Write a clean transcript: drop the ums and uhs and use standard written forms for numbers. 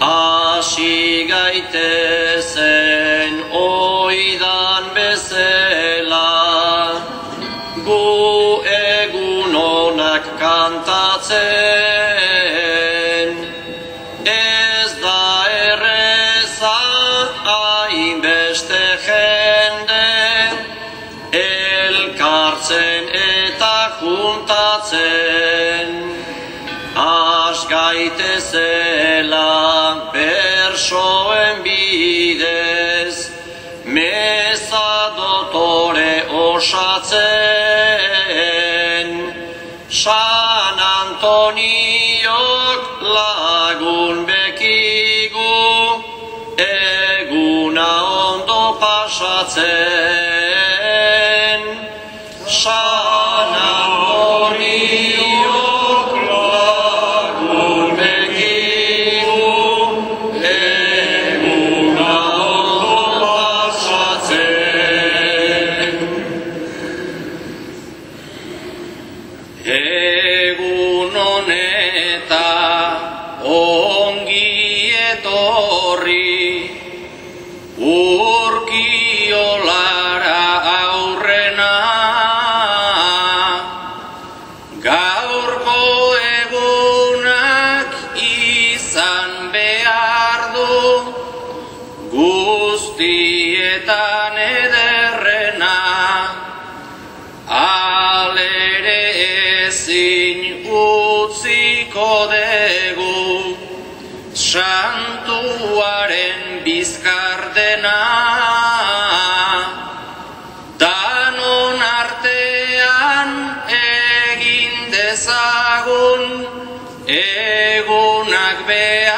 hasi gaitezen oidan bezala, gu egun onak kantatzen. Ez da erreza hainbeste jende elkartzen eta juntatzen. Has gaitezela bersoen bidez meza dotore osatzen. San Antoniok lagun bekigu eguna ondo pasatzen. San Antoniok lagun bekigu eguna ondo pasatzen. Egun honetan ongi etorri Urkiolara aurrena. Gaurko egunak izan behar du guztietan ederrena. Alere ezin utziko dugu santuaren bizkardena. Danon artean egin dezagun egunak behar